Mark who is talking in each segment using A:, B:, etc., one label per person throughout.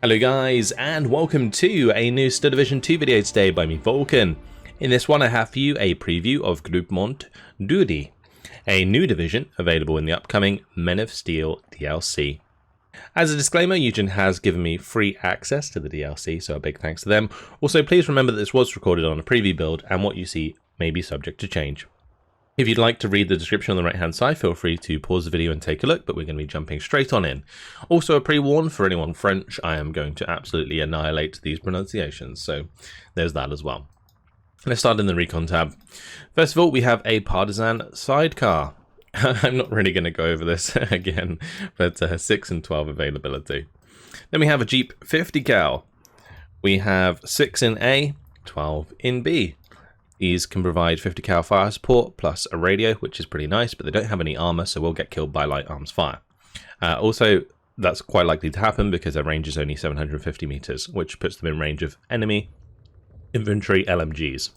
A: Hello guys, and welcome to a new Star Division 2 video today by me, Eugen. In this one I have for you a preview of Groupement Dody, a new division available in the upcoming Men of Steel DLC. As a disclaimer, Eugen has given me free access to the DLC, so a big thanks to them. Also, please remember that this was recorded on a preview build, and what you see may be subject to change. If you'd like to read the description on the right hand side, feel free to pause the video and take a look, but we're going to be jumping straight on in. Also a pre-warn for anyone French, I am going to absolutely annihilate these pronunciations, so there's that as well. Let's start in the Recon tab. First of all, we have a Partisan sidecar. I'm not really going to go over this again, but 6 and 12 availability. Then we have a Jeep 50 cal. We have 6 in A, 12 in B. These can provide 50 cal fire support plus a radio, which is pretty nice, but they don't have any armor, so we'll get killed by light arms fire. Also, that's quite likely to happen because their range is only 750 meters, which puts them in range of enemy infantry LMGs.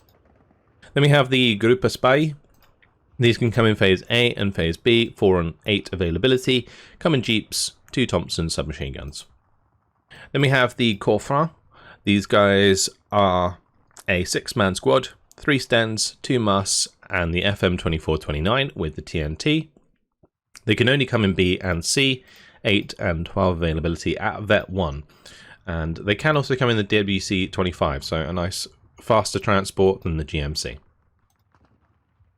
A: Then we have the Groupement Dody. These can come in phase A and phase B, 4 and 8 availability, come in jeeps, 2 Thompson submachine guns. Then we have the Corps. These guys are a 6-man squad, 3 Stens, 2 Mus, and the FM2429 with the TNT. They can only come in B and C, 8 and 12 availability at Vet 1. And they can also come in the WC25, so a nice faster transport than the GMC.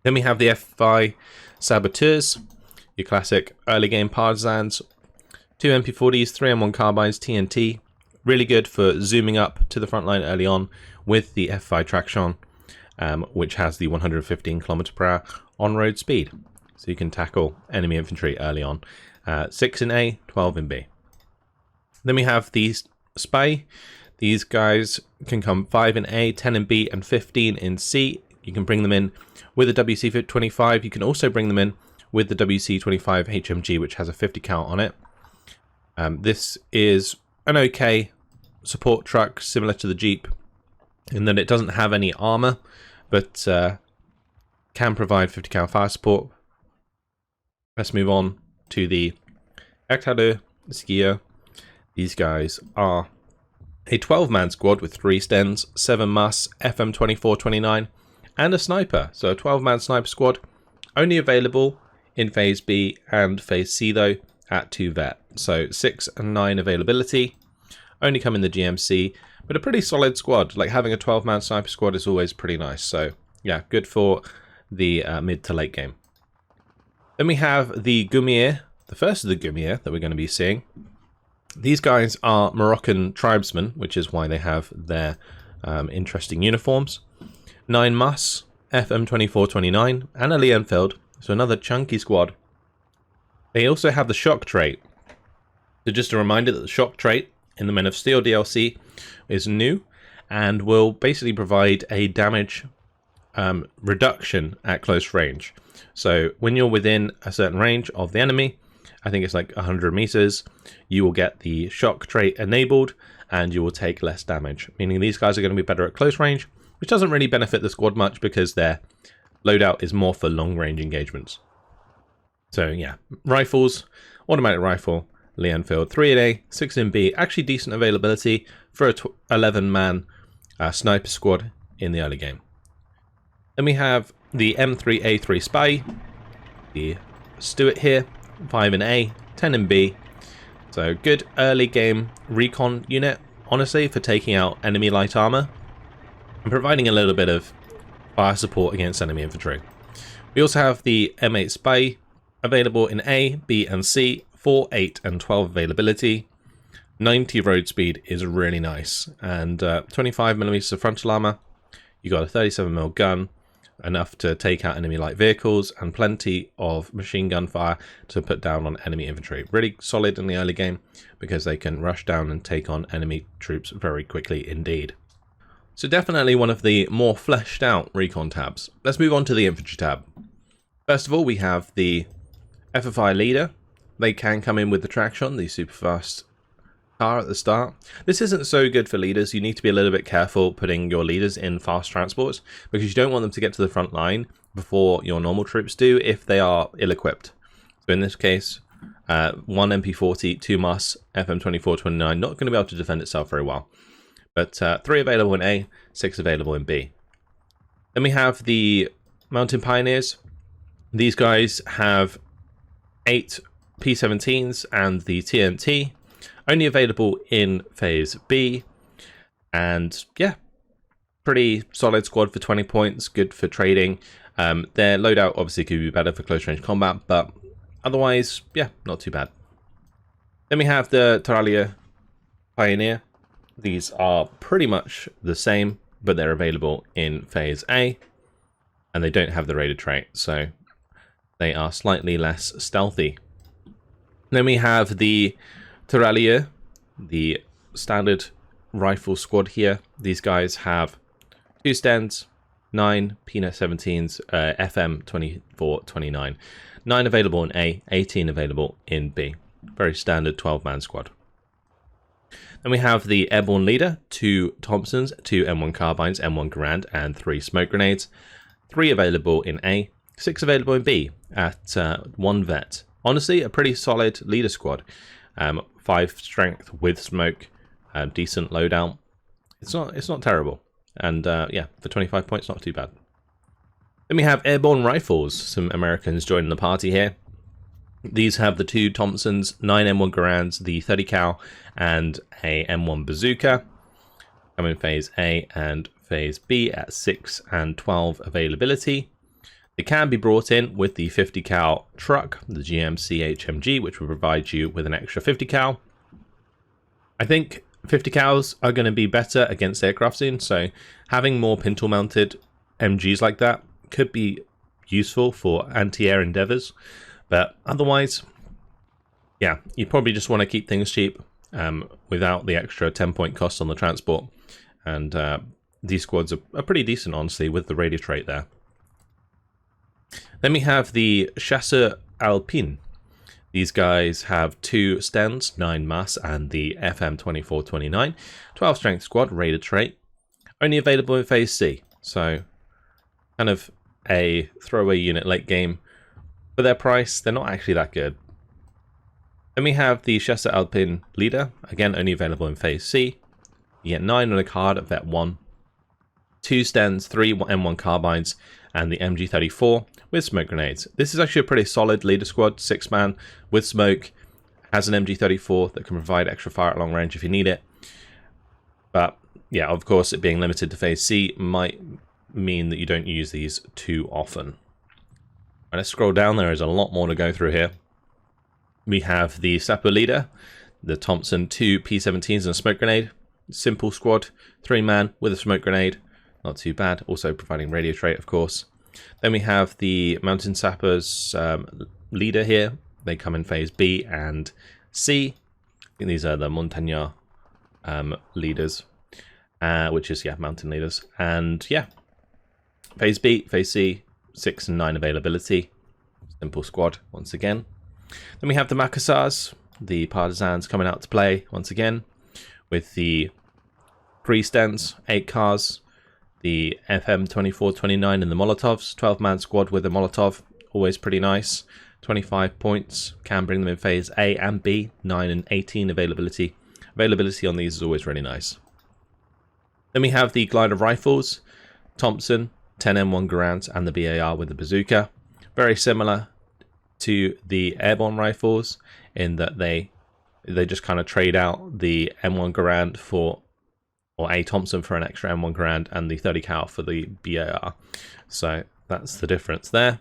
A: Then we have the FI Saboteurs, your classic early game partisans, 2 MP40s, 3 M1 carbines, TNT. Really good for zooming up to the front line early on with the FI traction. Which has the 115 km/h on-road speed. So you can tackle enemy infantry early on. 6 in A, 12 in B. Then we have these Spy. These guys can come 5 in A, 10 in B, and 15 in C. You can bring them in with the WC25. You can also bring them in with the WC25 HMG, which has a 50 cal on it. This is an okay support truck, similar to the Jeep, in that it doesn't have any armor, but can provide 50 cal fire support. Let's move on to the Hectare Skier. These guys are a 12-man squad with 3 Stens, 7 Mus, FM2429, and a sniper. So a 12-man sniper squad, only available in phase B and phase C though at 2 vet. So 6 and 9 availability, only come in the GMC. But a pretty solid squad. Like, having a 12-man sniper squad is always pretty nice. So, yeah, good for the mid to late game. Then we have the Goumier, the first of the Goumier that we're going to be seeing. These guys are Moroccan tribesmen, which is why they have their interesting uniforms. 9 Mus, FM2429, and a Leonfeld. So another chunky squad. They also have the shock trait. So just a reminder that the shock trait in the Men of Steel DLC is new and will basically provide a damage reduction at close range. So when you're within a certain range of the enemy, I think it's like 100 meters, you will get the shock trait enabled and you will take less damage, meaning these guys are going to be better at close range, which doesn't really benefit the squad much because their loadout is more for long range engagements. So yeah, rifles, automatic rifle, Leonfield, 3 in A, 6 in B, actually decent availability for a 11-man sniper squad in the early game. Then we have the M3A3 Spy, the Stuart here, 5 in A, 10 in B. So good early game recon unit, honestly, for taking out enemy light armor and providing a little bit of fire support against enemy infantry. We also have the M8 Spy available in A, B, and C. 4, 8, and 12 availability. 90 road speed is really nice, and 25mm of frontal armor. You got a 37mm gun, enough to take out enemy light vehicles, and plenty of machine gun fire to put down on enemy infantry. Really solid in the early game because they can rush down and take on enemy troops very quickly indeed. So definitely one of the more fleshed out recon tabs. Let's move on to the infantry tab. First of all, we have the FFI leader. They can come in with the traction, the super fast car at the start. This isn't so good for leaders. You need to be a little bit careful putting your leaders in fast transports because you don't want them to get to the front line before your normal troops do if they are ill-equipped. So in this case, 1 MP40, 2 MUS, FM2429, not going to be able to defend itself very well. But 3 available in A, 6 available in B. Then we have the Mountain Pioneers. These guys have 8 P17s and the TNT, only available in Phase B. And yeah, pretty solid squad for 20 points, good for trading. Their loadout obviously could be better for close range combat, but otherwise, yeah, not too bad. Then we have the Taralia Pioneer. These are pretty much the same, but they're available in Phase A, and they don't have the raided trait, so they are slightly less stealthy. Then we have the Taralia, the standard rifle squad here. These guys have 2 Stens, 9 P17s, FM 2429. 9 available in A, 18 available in B. Very standard 12-man squad. Then we have the Airborne Leader, 2 Thompsons, 2 M1 Carbines, M1 Garand, and 3 Smoke Grenades. 3 available in A, 6 available in B at 1 Vet. Honestly, a pretty solid leader squad. 5 strength with smoke, decent loadout. It's not terrible. And yeah, for 25 points, not too bad. Then we have Airborne Rifles. Some Americans joining the party here. These have the 2 Thompsons, 9 M1 Garands, the 30 cal, and a M1 Bazooka. Come in Phase A and Phase B at 6 and 12 availability. They can be brought in with the 50 cal truck, the GMC HMG, which will provide you with an extra 50 cal. I think 50 cals are going to be better against aircraft soon, so having more pintle mounted MGs like that could be useful for anti-air endeavors. But otherwise, yeah, you probably just want to keep things cheap without the extra 10-point cost on the transport. And these squads are pretty decent, honestly, with the radio trait there. Then we have the Chasseur Alpine. These guys have 2 Stens, 9 mass, and the FM 2429. 12 strength squad, rated trait. Only available in Phase C. So, kind of a throwaway unit late game. For their price, they're not actually that good. Then we have the Chasseur Alpine Leader. Again, only available in Phase C. You get 9 on a card at Vet 1. 2 Stens, 3 M1 Carbines, and the MG34 with smoke grenades. This is actually a pretty solid leader squad, 6-man with smoke. Has an MG34 that can provide extra fire at long range if you need it. But yeah, of course, it being limited to Phase C might mean that you don't use these too often. And let's scroll down. There is a lot more to go through here. We have the Sapper Leader, the Thompson, 2 P17s and a smoke grenade. Simple squad, 3-man with a smoke grenade. Not too bad. Also providing radio trait, of course. Then we have the Mountain Sappers Leader here. They come in Phase B and C. I think these are the Montagnard leaders, which is, yeah, mountain leaders. And yeah, Phase B, Phase C, 6 and 9 availability. Simple squad once again. Then we have the Macassars, the Partisans coming out to play once again with the 3 Stens, 8 cars, the FM 2429 and the Molotovs. 12-man squad with a Molotov, always pretty nice. 25 points, can bring them in Phase A and B. 9 and 18 availability. Availability on these is always really nice. Then we have the Glider Rifles, Thompson, 10 M1 Garands, and the BAR with the Bazooka. Very similar to the Airborne Rifles in that they just kind of trade out the M1 Garand for, or a Thompson for an extra M1 Garand, and the 30 cal for the BAR. So that's the difference there.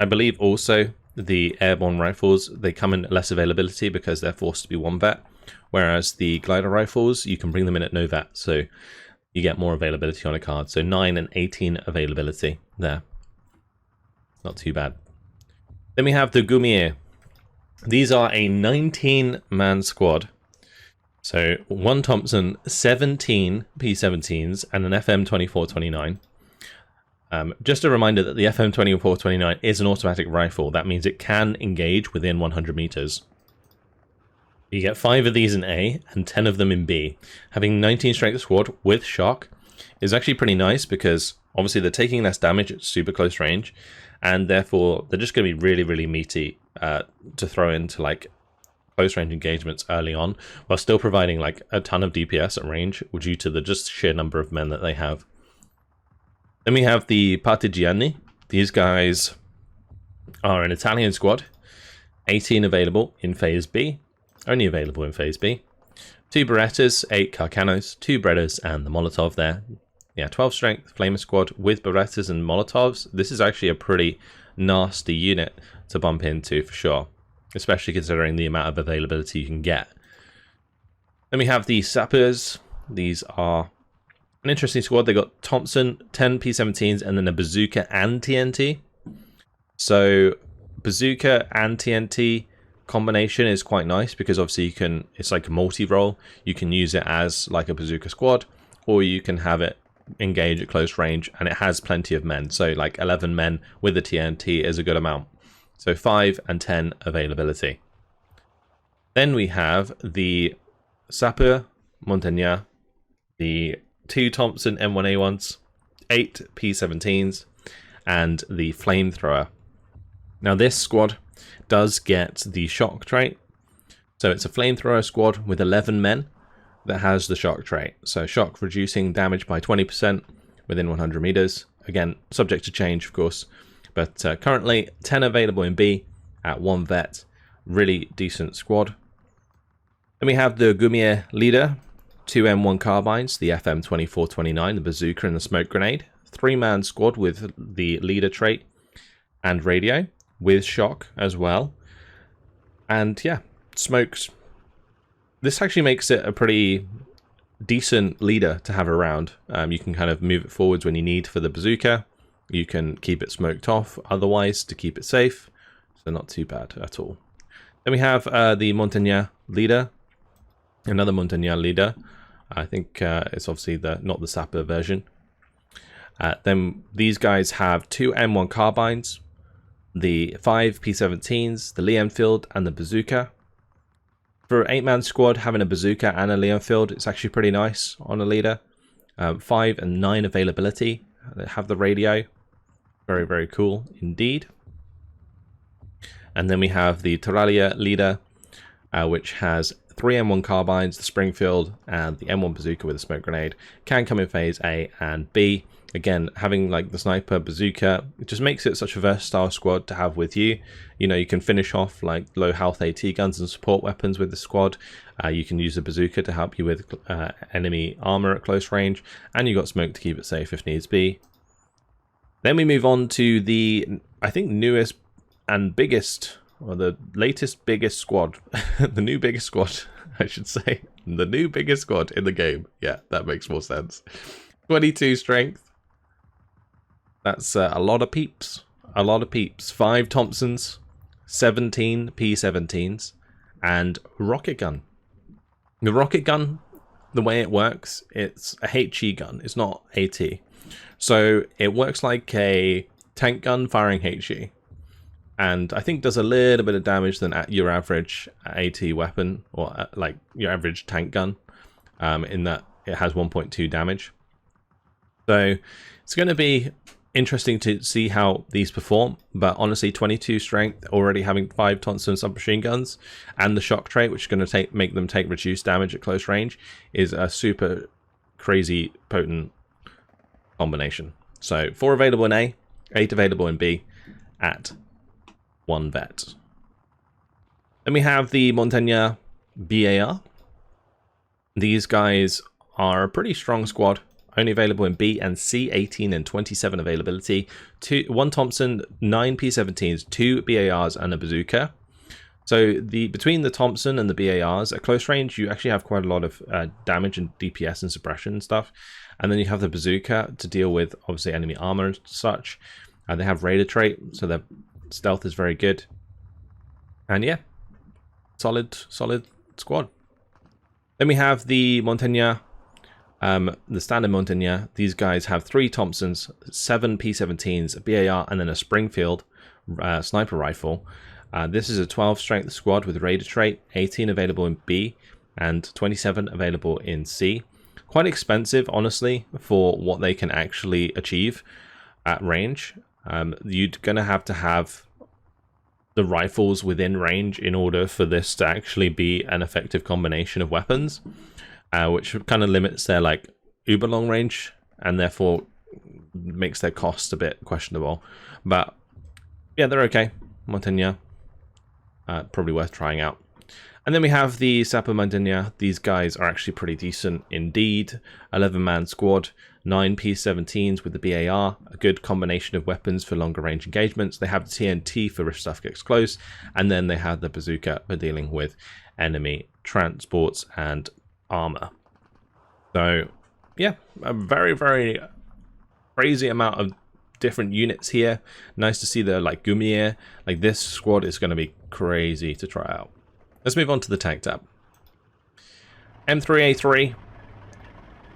A: I believe also the Airborne Rifles, they come in less availability because they're forced to be 1 vet, whereas the Glider Rifles, you can bring them in at no vet, so you get more availability on a card. So 9 and 18 availability there. Not too bad. Then we have the Goumier. These are a 19-man squad. So 1 Thompson, 17 P17s, and an FM 2429. Just a reminder that the FM 2429 is an automatic rifle. That means it can engage within 100 meters. You get 5 of these in A and 10 of them in B. Having 19 strength squad with shock is actually pretty nice because obviously they're taking less damage at super close range, and therefore they're just going to be really, really meaty to throw into like close range engagements early on, while still providing like a ton of DPS at range due to the just sheer number of men that they have. Then we have the Partigiani. These guys are an Italian squad, 18 available in Phase B, only available in Phase B. 2 Berettas, 8 Carcanos, 2 Bredders, and the Molotov there. Yeah, 12 strength, Flamer squad with Berettas and Molotovs. This is actually a pretty nasty unit to bump into for sure, especially considering the amount of availability you can get. Then we have the Sappers. These are an interesting squad. They got Thompson, 10 P17s, and then a Bazooka and TNT. So Bazooka and TNT combination is quite nice because obviously you can, it's like a multi-role. You can use it as like a Bazooka squad, or you can have it engage at close range, and it has plenty of men. So like 11 men with the TNT is a good amount. So 5 and 10 availability. Then we have the Sapeur Montagnard, the 2 Thompson M1A1s, 8 P17s, and the Flamethrower. Now this squad does get the shock trait. So it's a Flamethrower squad with 11 men that has the shock trait. So shock reducing damage by 20% within 100 meters. Again, subject to change, of course. But currently 10 available in B at 1 vet. Really decent squad. Then we have the Gumier leader, 2 M1 carbines, the FM2429, the bazooka and the smoke grenade. 3-man squad with the leader trait and radio with shock as well. And yeah, smokes. This actually makes it a pretty decent leader to have around. You can kind of move it forwards when you need for the bazooka. You can keep it smoked off otherwise to keep it safe. So not too bad at all. Then we have the Montagnard leader. Another Montagnard leader. I think it's obviously not the Sapper version. Then these guys have 2 M1 carbines, the 5 P17s, the Lee Enfield, and the bazooka. For an 8-man squad, having a bazooka and a Lee Enfield, it's actually pretty nice on a leader. 5 and 9 availability. They have the radio. Very, very cool indeed. And then we have the Tiralia leader, which has 3 M1 carbines, the Springfield, and the M1 bazooka with a smoke grenade. Can come in phase A and B. Again, having like the sniper bazooka, it just makes it such a versatile squad to have with you. You know, you can finish off like low health AT guns and support weapons with the squad. You can use the bazooka to help you with enemy armor at close range, and you got smoke to keep it safe if needs be. Then we move on to the, I think, newest and biggest, or the latest biggest squad, the new biggest squad, I should say, the new biggest squad in the game. Yeah, that makes more sense. 22 strength. That's a lot of peeps. A lot of peeps. 5 Thompsons, 17 P17s, and rocket gun. The rocket gun, the way it works, it's a HE gun. It's not AT. So it works like a tank gun firing HE. And I think does a little bit of damage than your average AT weapon, or like your average tank gun, in that it has 1.2 damage. So it's going to be interesting to see how these perform, but honestly 22 strength, already having 5 Thompson submachine guns and the shock trait, which is going to make them take reduced damage at close range, is a super crazy potent combination. So 4 available in A, 8 available in B at 1 vet. Then we have the Montagnard BAR. These guys are a pretty strong squad. Only available in B and C, 18 and 27 availability. 1 Thompson, 9 P17s, 2 BARs, and a bazooka. So between the Thompson and the BARs, at close range, you actually have quite a lot of damage and DPS and suppression and stuff. And then you have the bazooka to deal with, obviously, enemy armor and such. They have radar trait, so their stealth is very good. And yeah, solid squad. Then we have the Montagnard. The standard Montagnard, these guys have 3 Thompsons, 7 P17s, a BAR, and then a Springfield sniper rifle. This is a 12 strength squad with radar trait, 18 available in B, and 27 available in C. Quite expensive, honestly, for what they can actually achieve at range. you're going to have the rifles within range in order for this to actually be an effective combination of weapons, which kind of limits their like uber long range and therefore makes their cost a bit questionable. But yeah, they're okay. Montagne, probably worth trying out. And then we have the Sapper Montagne. These guys are actually pretty decent indeed. 11-man squad, 9 P-17s with the BAR, a good combination of weapons for longer range engagements. They have the TNT for if stuff gets close, and then they have the bazooka for dealing with enemy transports and armor. So yeah, a very, very crazy amount of different units here. Nice to see the like Gumier. Like this squad is going to be crazy to try out. Let's move on to the tank tab. M3A3.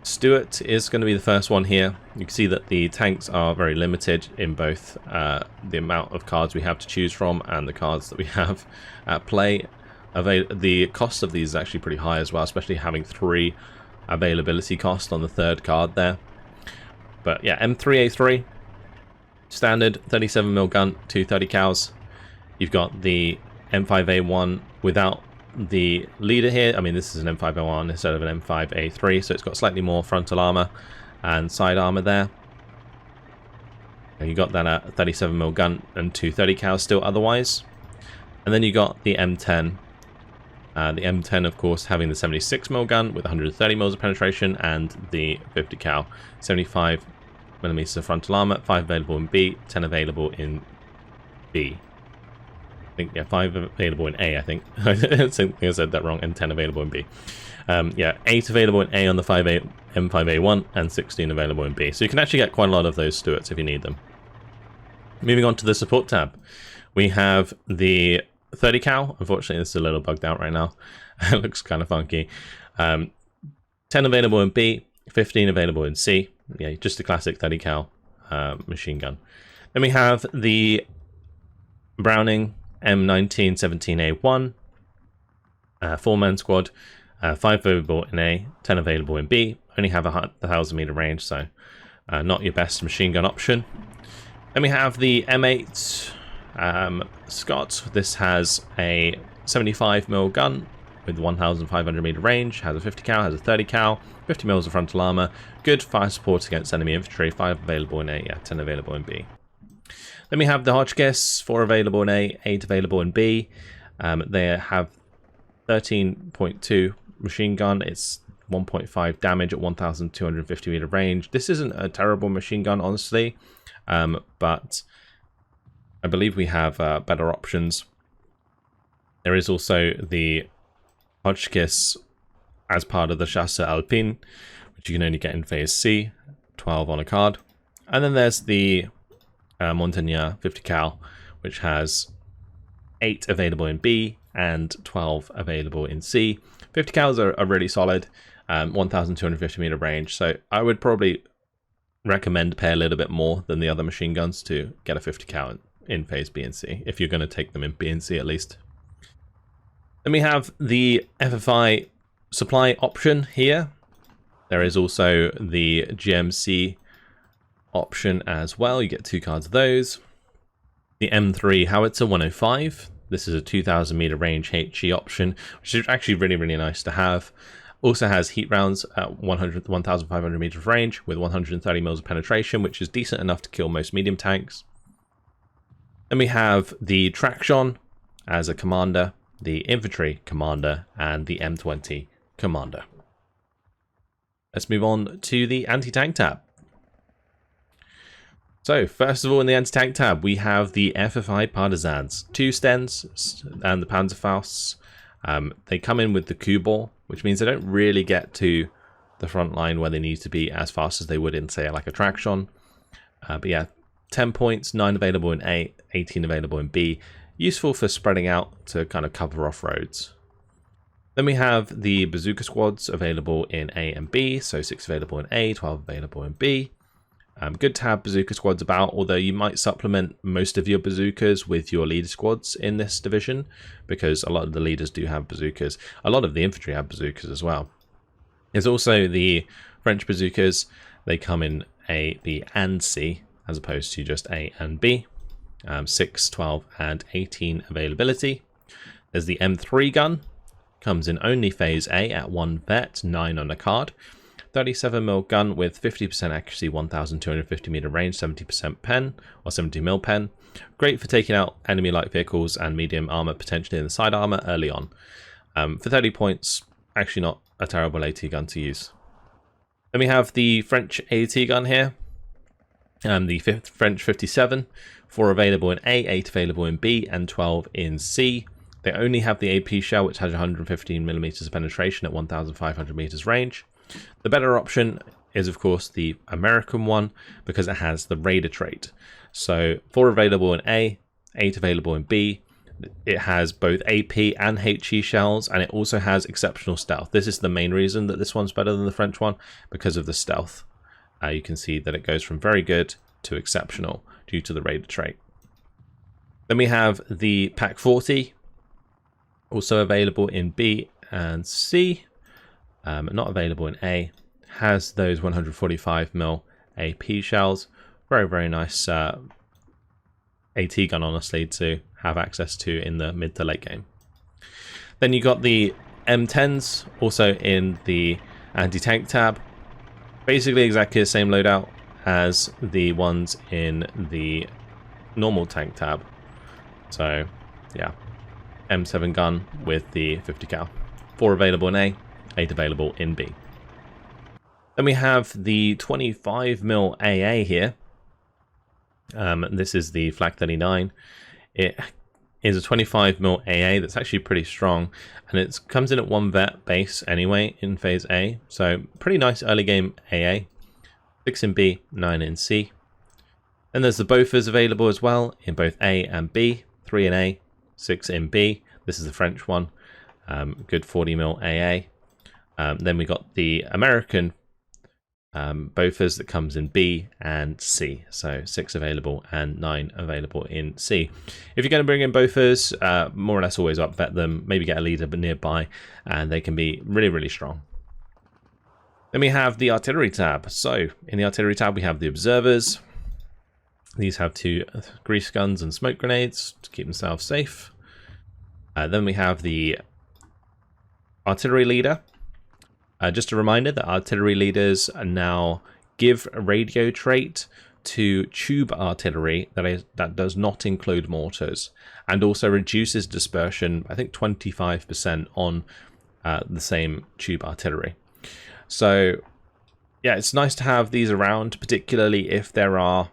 A: Stuart is going to be the first one here. You can see that the tanks are very limited in both the amount of cards we have to choose from and the cards that we have at play. The cost of these is actually pretty high as well, especially having 3 availability cost on the 3rd card there. But yeah, M3A3. Standard 37mm gun, 230 cals. You've got the M5A1 without the leader here. I mean, this is an M5A1 instead of an M5A3, so it's got slightly more frontal armor and side armor there. And you got that at 37mm gun and 230 cals still otherwise. And then you got the M10. The M10, of course, having the 76mm gun with 130 mils of penetration and the 50 cal, 75 millimeters of frontal armor, 5 available in B, 10 available in B. I think, yeah, 5 available in A, I think. I think I said that wrong, and 10 available in B. Yeah, 8 available in A on the M5A1, and 16 available in B. So you can actually get quite a lot of those Stuarts if you need them. Moving on to the support tab. We have the 30 cal. Unfortunately, this is a little bugged out right now. It looks kind of funky. 10 available in B, 15 available in C. Yeah, just a classic 30 cal machine gun. Then we have the Browning M1917A1, 4-man squad, 5 available in A, 10 available in B. Only have a 1,000 meter range, so not your best machine gun option. Then we have the M8 Scott. This has a 75mm gun with 1,500 meter range, has a 50 cal, has a 30 cal, 50 mils of frontal armor, good fire support against enemy infantry, 5 available in A, yeah, 10 available in B. Then we have the Hotchkiss, 4 available in A, 8 available in B. They have 13.2 machine gun. It's 1.5 damage at 1,250 meter range. This isn't a terrible machine gun, honestly, but I believe we have better options. There is also the Hotchkiss as part of the Chasse Alpine, which you can only get in phase C, 12 on a card. And then there's the Montagne 50 cal, which has 8 available in B and 12 available in C. 50 cals are really solid, 1,250 meter range, so I would probably recommend pay a little bit more than the other machine guns to get a 50 cal in phase B and C, if you're going to take them in B and C at least. Then we have the FFI supply option here. There is also the GMC option as well. You get 2 cards of those. The M3 Howitzer 105. This is a 2,000 meter range HE option, which is actually really, really nice to have. Also has heat rounds at 1,500 meters of range with 130 mils of penetration, which is decent enough to kill most medium tanks. Then we have the Traction as a commander, the Infantry commander, and the M20 commander. Let's move on to the anti-tank tab. So, first of all, in the anti-tank tab, we have the FFI Partisans, 2 Stens and the Panzerfausts. They come in with the Kubel, which means they don't really get to the front line where they need to be as fast as they would in, say, like a Traction. But yeah, 10 points, 9 available in A, 18 available in B. Useful for spreading out to kind of cover off roads. Then we have the bazooka squads available in A and B, so 6 available in A, 12 available in B. Good to have bazooka squads about, although you might supplement most of your bazookas with your leader squads in this division, because a lot of the leaders do have bazookas. A lot of the infantry have bazookas as well. There's also the French bazookas. They come in A, B, and C. as opposed to just A and B. 6, 12, and 18 availability. There's the M3 gun, comes in only phase A at 1 vet, 9 on a card. 37mm gun with 50% accuracy, 1250 meter range, 70% pen or 70mm pen. Great for taking out enemy light vehicles and medium armor, potentially in the side armor early on. For 30 points, actually not a terrible AT gun to use. Then we have the French AT gun here, the French 57, 4 available in A, 8 available in B, and 12 in C. They only have the AP shell, which has 115mm of penetration at 1500 meters range. The better option is, of course, the American one, because it has the Raider trait. So 4 available in A, 8 available in B. It has both AP and HE shells, and it also has exceptional stealth. This is the main reason that this one's better than the French one, because of the stealth. You can see that it goes from very good to exceptional due to the Raider trait. Then we have the Pack 40, also available in B and C, not available in A. Has those 145mm AP shells. Very, very nice AT gun, honestly, to have access to in the mid to late game. Then you got the M10s, also in the anti-tank tab. Basically exactly the same loadout as the ones in the normal tank tab. So yeah, M7 gun with the 50 cal. 4 available in A, 8 available in B. Then we have the 25mm AA here. This is the Flak 39. It is a 25mm AA that's actually pretty strong, and it comes in at 1 vet base anyway in phase A, so pretty nice early game AA. 6 in B, 9 in C. And there's the Bofors available as well in both A and B. 3 in A, 6 in B. This is the French one. Good 40mm AA. Then we got the American Bofors that comes in B and C. So 6 available and 9 available in C. If you're going to bring in Bofors, more or less always up vet them, maybe get a leader nearby, and they can be really, really strong. Then we have the artillery tab. So in the artillery tab we have the observers. These have 2 grease guns and smoke grenades to keep themselves safe. Then we have the artillery leader. Just a reminder that artillery leaders now give a radio trait to tube artillery that does not include mortars, and also reduces dispersion, I think 25% on the same tube artillery. So yeah, it's nice to have these around, particularly if there are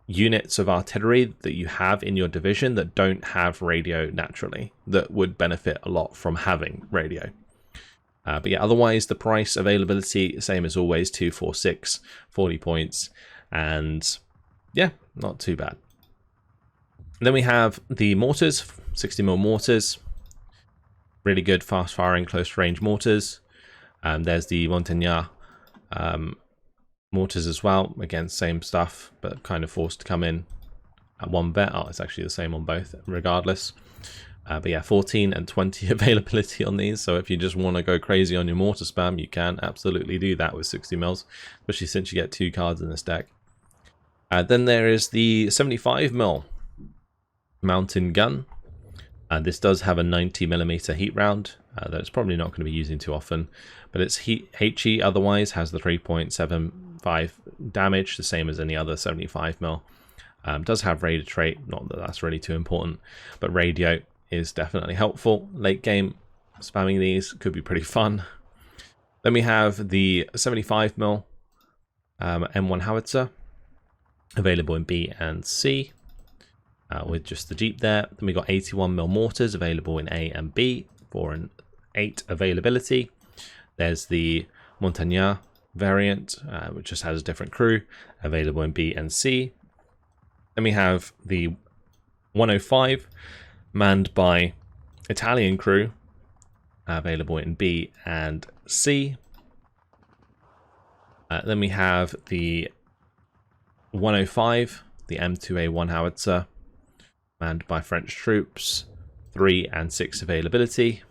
A: units of artillery that you have in your division that don't have radio naturally, that would benefit a lot from having radio. But yeah, otherwise the price, availability, same as always, 2, 4, 6, 40 points, and yeah, not too bad. And then we have the mortars, 60mm mortars, really good fast firing close range mortars. There's the Montagnard mortars as well, again same stuff, but kind of forced to come in at 1 vet. Oh, it's actually the same on both regardless. But yeah, 14 and 20 availability on these, so if you just want to go crazy on your mortar spam, you can absolutely do that with 60mm, especially since you get 2 cards in this deck. Then there is the 75mm mountain gun. This does have a 90mm heat round that it's probably not going to be using too often, but its HE otherwise has the 3.75 damage, the same as any other 75mm. Does have radio trait, not that that's really too important, but radio is definitely helpful. Late game spamming these could be pretty fun. Then we have the 75mm M1 howitzer available in B and C. With just the Jeep there. Then we got 81mm mortars available in A and B, 4 and 8 availability. There's the Montagnard variant, which just has a different crew, available in B and C. Then we have the 105, manned by Italian crew, available in B and C. Then we have the 105, the M2A1 howitzer, manned by French troops, 3 and 6 availability.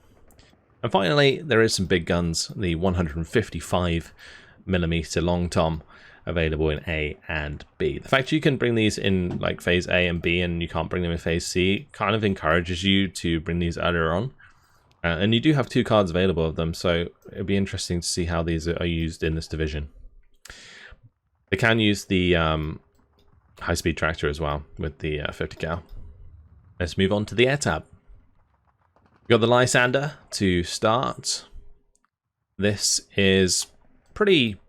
A: And finally, there is some big guns, the 155mm long tom. available in A and B. The fact you can bring these in like phase A and B and you can't bring them in phase C kind of encourages you to bring these earlier on. And you do have 2 cards available of them, so it'll be interesting to see how these are used in this division. They can use the high-speed tractor as well with the 50 cal. Let's move on to the air tab. We've got the Lysander to start. This is pretty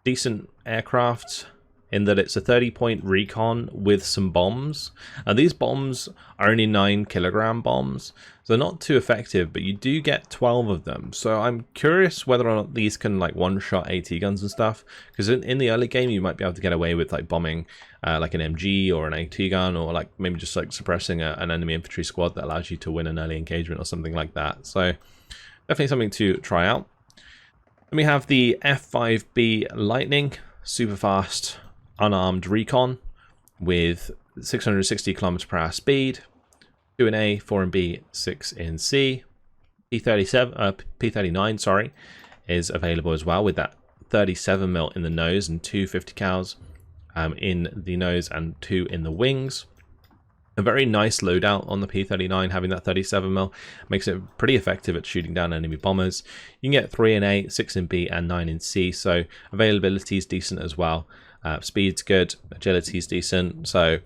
A: decent aircraft in that it's a 30-point recon with some bombs. And these bombs are only 9 kilogram bombs, so not too effective, but you do get 12 of them. So I'm curious whether or not these can like one-shot AT guns and stuff, because in the early game you might be able to get away with like bombing like an MG or an AT gun, or like maybe just like suppressing an enemy infantry squad that allows you to win an early engagement or something like that. So definitely something to try out. Then we have the F5B Lightning, super fast unarmed recon with 660 km/h speed, 2 in A, 4 in B, 6 in C. P39, sorry, is available as well with that 37mm in the nose and 2 50 cals in the nose and 2 in the wings. A very nice loadout on the P39, having that 37mm makes it pretty effective at shooting down enemy bombers. You can get 3 in A, 6 in B, and 9 in C, so availability is decent as well. Speed's good, agility's decent, so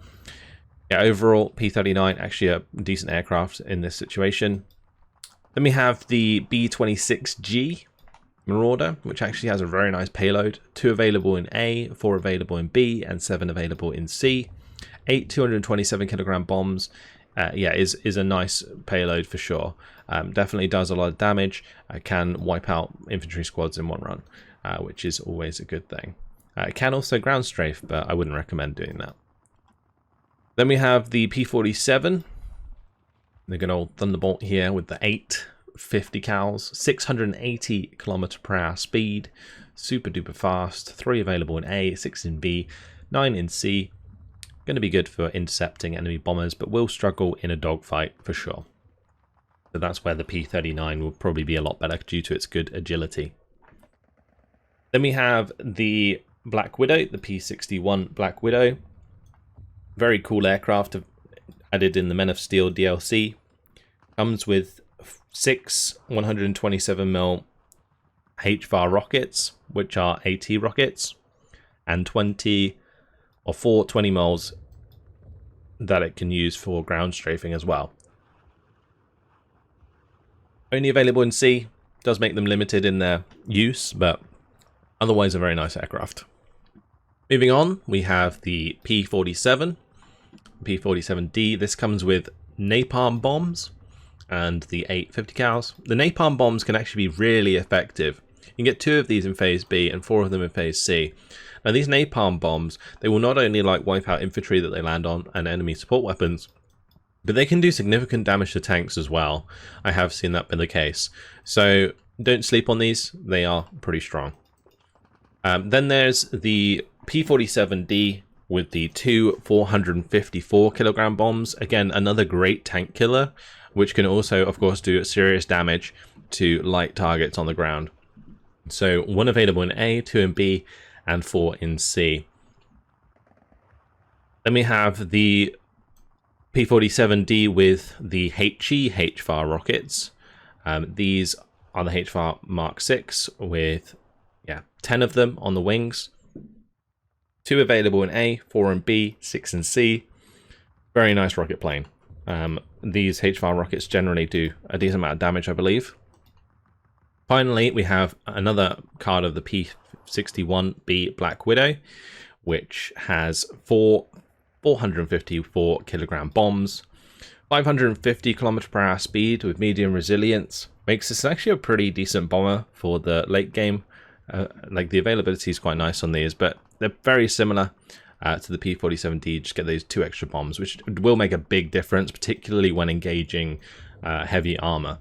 A: yeah, overall P39 actually a decent aircraft in this situation. Then we have the B26G Marauder, which actually has a very nice payload. 2 available in A, 4 available in B, and 7 available in C. 8 227 kilogram bombs. Yeah, is a nice payload for sure. Definitely does a lot of damage. Can wipe out infantry squads in one run, which is always a good thing. It can also ground strafe, but I wouldn't recommend doing that. Then we have the P47, the good old Thunderbolt here with the 8 50 cals, 680 km/h speed, super duper fast, 3 available in A, 6 in B, 9 in C. Going to be good for intercepting enemy bombers, but will struggle in a dogfight for sure. So that's where the P39 will probably be a lot better due to its good agility. Then we have the Black Widow, the P61 Black Widow. Very cool aircraft added in the Men of Steel DLC. Comes with 6 127mm HVAR rockets, which are AT rockets, and 4 20mm that it can use for ground strafing as well. Only available in C, does make them limited in their use, but otherwise a very nice aircraft. Moving on, we have the P47, P47D. This comes with napalm bombs and the 8 50 cals. The napalm bombs can actually be really effective. You can get 2 of these in phase B and 4 of them in phase C. Now these napalm bombs, they will not only like wipe out infantry that they land on and enemy support weapons, but they can do significant damage to tanks as well. I have seen that be the case. So don't sleep on these, they are pretty strong. Then there's the P47D with the 2 454 kilogram bombs. Again, another great tank killer, which can also, of course, do serious damage to light targets on the ground. So 1 available in A, 2 in B, and 4 in C. Then we have the P47D with the HE HVAR rockets. These are the HVAR Mark 6 with 10 of them on the wings. 2 available in A, 4 in B, 6 in C. Very nice rocket plane. These HVAR rockets generally do a decent amount of damage, I believe. Finally, we have another card of the P61B Black Widow, which has 4 454 kilogram bombs, 550 km/h speed with medium resilience. Makes this actually a pretty decent bomber for the late game. Like the availability is quite nice on these, but they're very similar to the P47D. Just get those 2 extra bombs, which will make a big difference, particularly when engaging heavy armor.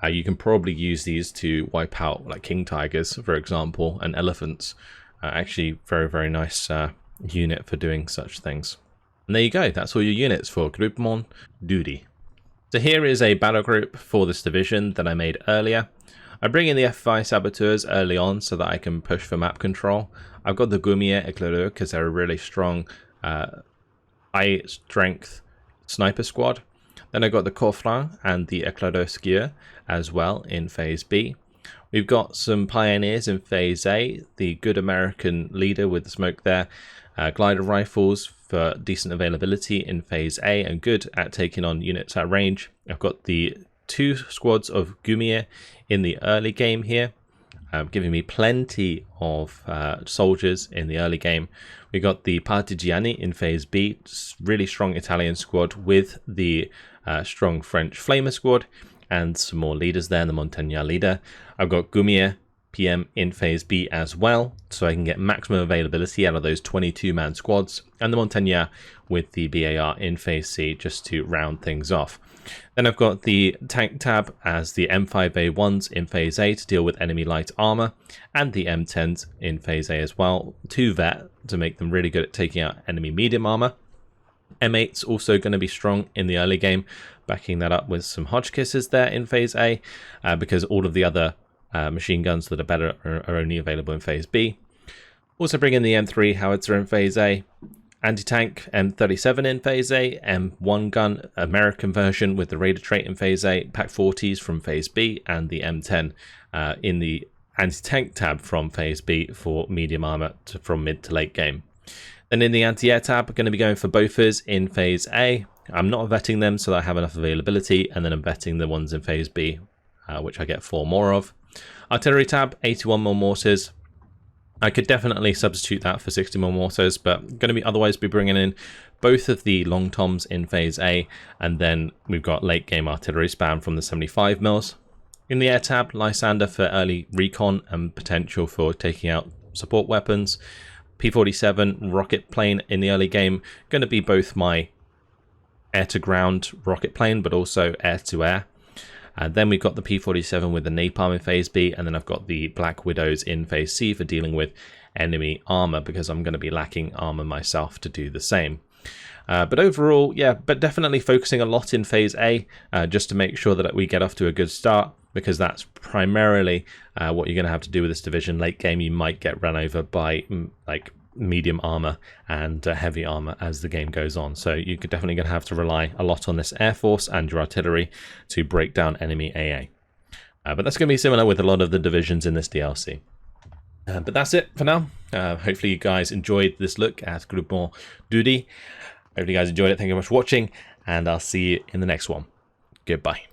A: You can probably use these to wipe out like king tigers, for example, and elephants. Actually, very, very nice unit for doing such things. And there you go. That's all your units for Groupement Dody. So here is a battle group for this division that I made earlier. I bring in the F5 saboteurs early on so that I can push for map control. I've got the Gumier Éclaireur because they're a really strong high strength sniper squad. Then I've got the Coffrin and the Éclaireur Skieur as well in Phase B. We've got some Pioneers in Phase A, the good American leader with the smoke there. Glider rifles for decent availability in Phase A and good at taking on units at range. I've got the 2 squads of Gumier in the early game here, giving me plenty of soldiers in the early game. We got the Partigiani in Phase B, really strong Italian squad with the strong French Flamer squad and some more leaders there, the Montagnard leader. I've got Gumier PM in Phase B as well, so I can get maximum availability out of those 22-man squads, and the Montagnard with the BAR in Phase C just to round things off. Then I've got the tank tab as the M5A1s in Phase A to deal with enemy light armor, and the M10s in Phase A as well, 2 vet to make them really good at taking out enemy medium armor. M8's also going to be strong in the early game, backing that up with some Hotchkisses there in Phase A, because all of the other machine guns that are better are only available in Phase B. Also bring in the M3 howitzer in Phase A, anti-tank M37 in Phase A, M1 gun American version with the Raider trait in Phase A, Pack 40s from Phase B, and the M10 in the anti-tank tab from Phase B for medium armor from mid to late game. Then in the anti-air tab, we're going to be going for Bofors in Phase A. I'm not vetting them so that I have enough availability, and then I'm vetting the ones in Phase B, which I get 4 more of. Artillery tab, 81 more mortars. I could definitely substitute that for 60 more mortars, but going to be otherwise be bringing in both of the long toms in Phase A, and then we've got late game artillery spam from the 75 mils. In the air tab, Lysander for early recon and potential for taking out support weapons. P-47 rocket plane in the early game, going to be both my air-to-ground rocket plane, but also air-to-air. And then we've got the P-47 with the napalm in Phase B, and then I've got the Black Widows in Phase C for dealing with enemy armor, because I'm going to be lacking armor myself to do the same. But overall, yeah, but definitely focusing a lot in Phase A, just to make sure that we get off to a good start, because that's primarily what you're going to have to do with this division. Late game, you might get run over by like medium armor and heavy armor as the game goes on. So you're definitely going to have to rely a lot on this Air Force and your artillery to break down enemy AA. But that's going to be similar with a lot of the divisions in this DLC. But that's it for now. Hopefully you guys enjoyed this look at Groupement Dody. Hopefully you guys enjoyed it. Thank you very much for watching, and I'll see you in the next one. Goodbye.